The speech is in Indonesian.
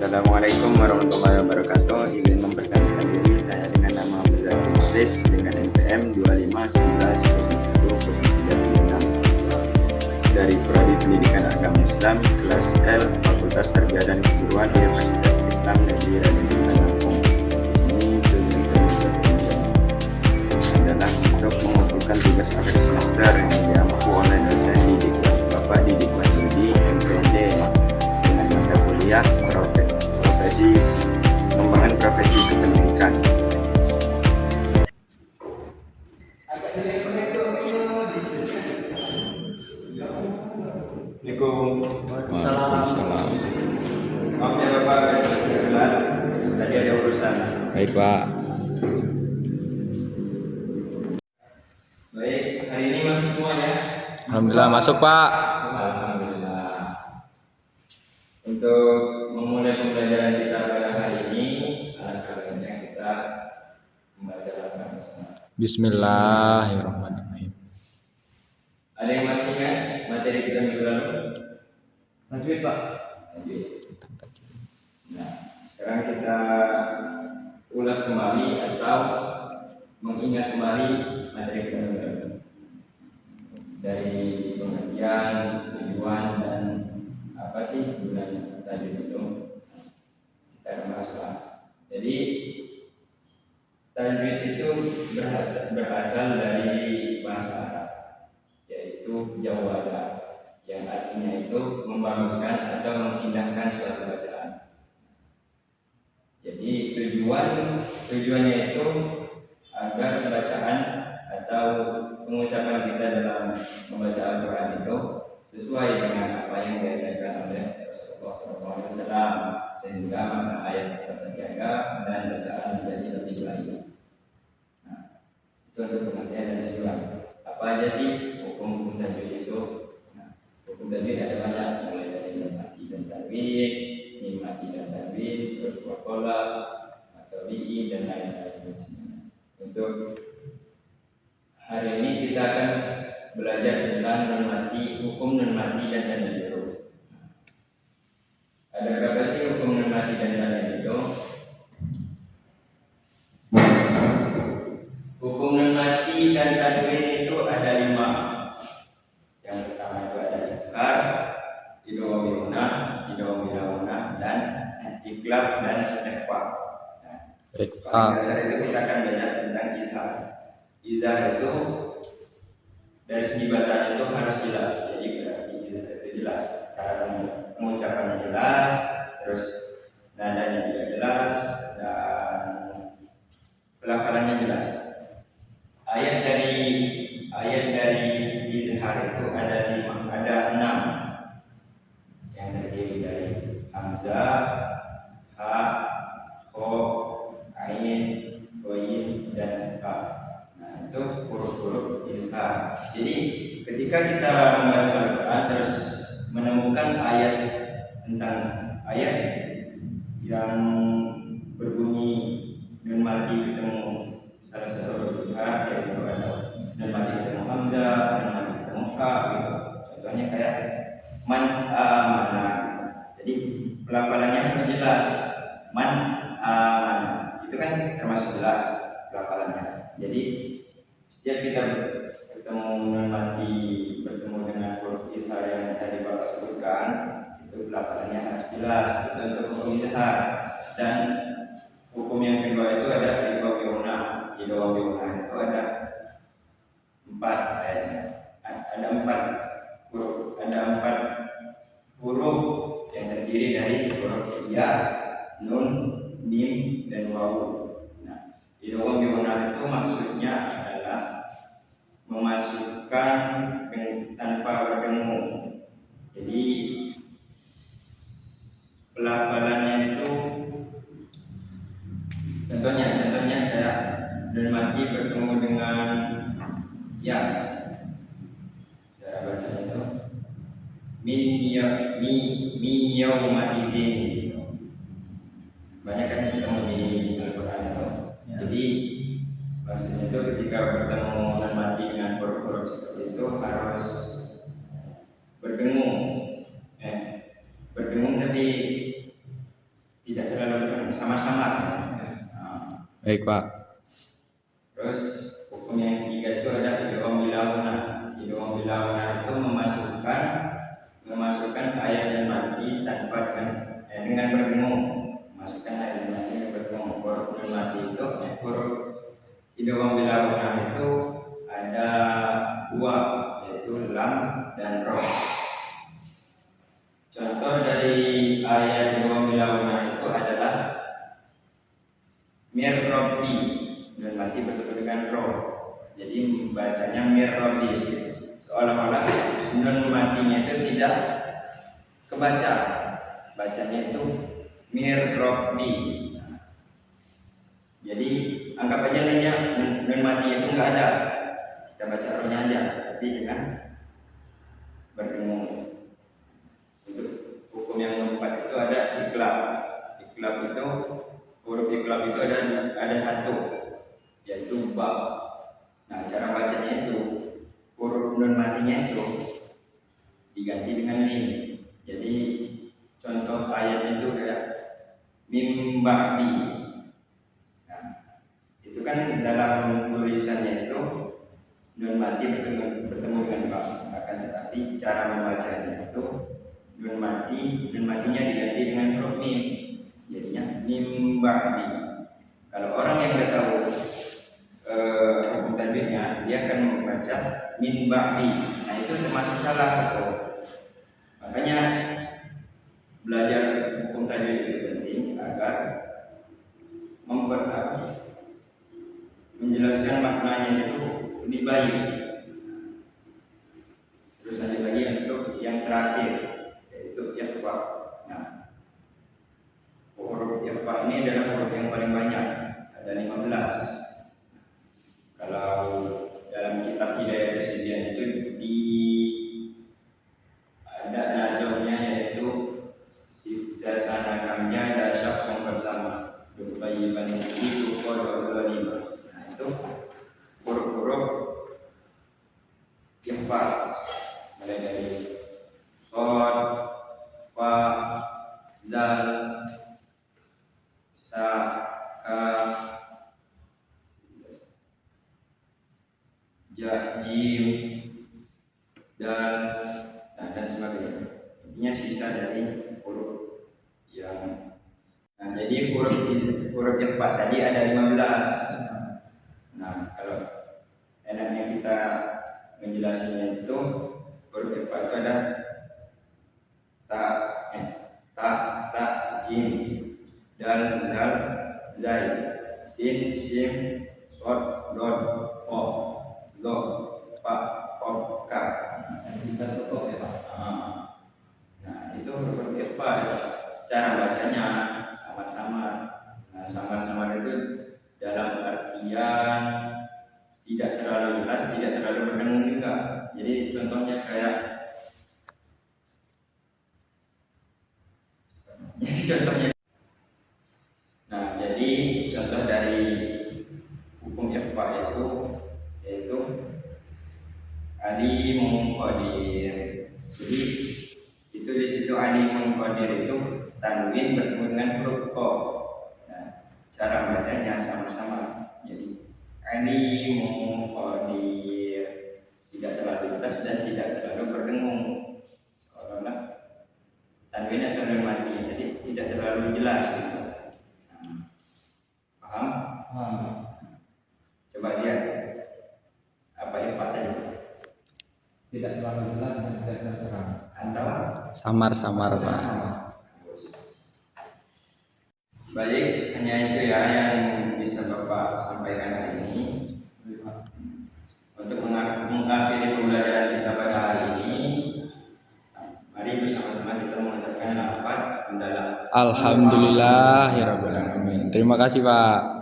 Assalamualaikum warahmatullahi wabarakatuh. Ingin memperkenalkan diri, saya dengan nama Muzakir Idris dengan NPM 2519101096 dari Prodi Pendidikan Agama Islam kelas L Fakultas Tarbiyah dan Keguruan Universitas Islam Negeri Raden Saleh Lampung. Ini tujuan adalah untuk mengumpulkan tugas akhir semester yang diampu oleh dosen didik Bapak Didik Wahyudi MPD dengan mata kuliah profesi pengembangan profesi kependidikan. Assalamualaikum. Waalaikumsalam. Maaf ya Bapak, kebetulan tadi ada urusan. Baik Pak. Baik, hari ini masuk semuanya. Alhamdulillah masuk Pak. Alhamdulillah. Untuk memulai pembelajaran kita pada hari ini, alangkah baiknya kita membaca lafaz basmalah. Bismillahirrahmanirrahim. Ada yang masih ingat materi kita minggu lalu? Tajwid Pak. Tajwid. Nah, sekarang kita ulas kembali atau mengingat kembali materi kita minggu lalu. Dari pengertian, tujuan dan apa sih gunanya tajwid itu kita akan bahas Pak. Jadi tajwid itu berasal dari bahasa Arab, yaitu jawada, yang artinya itu membaguskan atau mengindahkan suatu bacaan. Jadi tujuannya itu agar bacaan atau pengucapan kita dalam membaca Al-Quran itu sesuai dengan apa yang diajarkan oleh Rasulullah SAW, sehingga makna ayat tetap terjaga dan bacaan menjadi lebih baik. Nah, itu untuk pengertian dan tujuan. Apa aja sih hukum tajwid itu? Nah, hukum tajwid ada banyak, mulai dari mati dan tanwin, mati dan tanwin, terus wakola, atau bi'i dan lain-lain. Untuk hari ini kita akan belajar tentang nun mati, hukum nun mati dan tanwin huruf. Ada berapa sih hukum nun mati dan tanwin itu? Hukum nun mati dan tanwin itu ada 5. Yang pertama itu ada ikrar, idgham bigunah, idgham bilagunah, dan iklab dan ikhfa. Nah, pada dasar itu kita akan belajar tentang izhar. Izhar itu dari segi bacaan itu harus jelas. Jadi berarti izhar itu jelas, cara pengucapannya jelas, terus nadanya juga jelas, dan pelafalannya jelas. Ayat dari izhar itu ada 6 yang terdiri dari hamzah, ha, kho, ain, ghain, dan fa. Nah, itu huruf-huruf izhar. Jadi ketika kita membaca Al-Quran terus menemukan ayat tentang ayat yang berbunyi nun mati ketemu salah satu huruf izhar, yaitu ada nun mati ketemu hamzah, nun mati ketemu ha, gitu. Contohnya kayak man amana. Jadi pelafalannya harus jelas. Man amana itu kan termasuk jelas pelafalannya. Jadi setiap kita bertemu nun mati, bertemu dengan huruf izhar yang tadi Bapak sebutkan, itu pelafalannya harus jelas. Itu untuk hukum izhar. Dan hukum yang kedua itu ada idgham bigunah. Idgham bigunah itu ada 4 ayatnya. Ada 4 huruf yang terdiri dari huruf ya, nun, mim, dan wawu. Nah, idgham bigunah itu maksudnya adalah memasukkan tanpa berdengung. Jadi pelafalannya itu contohnya kayak nun mati bertemu dengan ya, cara bacanya itu mi yauma idzin. Banyak kan ketemu di Al-Quran itu. Ya. Jadi maksudnya itu ketika bertemu nun mati dengan huruf-huruf seperti itu harus berdengung. Berdengung tapi Baik, Pak. Terus hukum yang ketiga itu ada idgham bilauna. Idgham bilauna itu memasukkan ayat dan mati tanpa dengan berdengung. Masukkan ayat dan mati dengan berdengung. Huruf nun mati itu huruf idgham bilauna itu ada dua, yaitu lam dan ro. Contoh dari ayat idgham bilauna itu adalah mir robbi, nun mati bertemu dengan ro. Jadi bacanya mir robbi, seolah-olah nun matinya itu tidak kebaca, bacanya itu mir robbi. Jadi anggap aja nun matinya itu nggak ada, kita baca rohnya aja, tapi dengan berdengung. Untuk hukum yang keempat itu ada iklab. Iklab itu huruf iklab itu ada satu, yaitu ba. Nah, cara bacanya itu huruf nun matinya itu diganti dengan mim. Jadi contoh ayat itu kayak mim ba'di. Nah, itu kan dalam tulisannya itu nun mati bertemu dengan ba. Akan tetapi cara membacanya itu nun matinya diganti dengan huruf mim. Jadinya mim ba'di. Kalau orang yang nggak tahu hukum tajwidnya, dia akan membaca min ba'di. Nah, itu termasuk salah betul. Makanya belajar hukum tajwid itu penting agar menjelaskan maknanya itu lebih baik. Terus ada lagi untuk yang terakhir, yaitu ikhfa. Nah, huruf ikhfa ini adalah huruf yang paling banyak, ada 15. Kalau dalam kitab Hidayah Kesedihan itu ada nazamnya, yaitu sifjasana kamnya dan syafsong bersama berbayiban itu kodok 25. Nah, itu huruf-huruf ikhfa, mulai dari shad, fa, zal, sa, kaf, ja, jim, dan sebagainya. Intinya sisa dari huruf yang. Nah, jadi huruf ikhfa tadi ada 15. Nah, kalau enaknya kita menjelaskannya itu huruf ikhfa itu ada ta, jim, dal, zal, zai, sin, sim, shad, dod, po, do, fa, qaf, kaf. Kita tutup ya, Pak. Nah, itu huruf ikhfa. Cara bacanya samar-samar. Nah, samar-samar itu dalam artian tidak terlalu jelas, tidak terlalu berdengung juga. Jadi contohnya kayak Nah, jadi contoh dari hukum ikhfa itu yaitu alimun qadir. Jadi itu di situ alimun qadir itu tanwin bertemu dengan huruf qaf. Nah, cara bacanya sama-sama. Jadi alimun qadir, tidak terlalu jelas dan tidak terlalu berdengung. Seolah-olah tanwin atau nun mati jadi tidak terlalu jelas gitu. Paham? Coba lihat apa ikhfa tadi. Tidak terlalu jelas dan tidak terlalu terang. Atau Samar-samar, Pak. baik, hanya itu ya yang bisa Bapak sampaikan hari ini. Untuk mengakhiri pembelajaran kita pada hari ini, mari bersama-sama kita mengucapkan lafaz hamdalah. Alhamdulillahirabbil alamin. Terima kasih, Pak.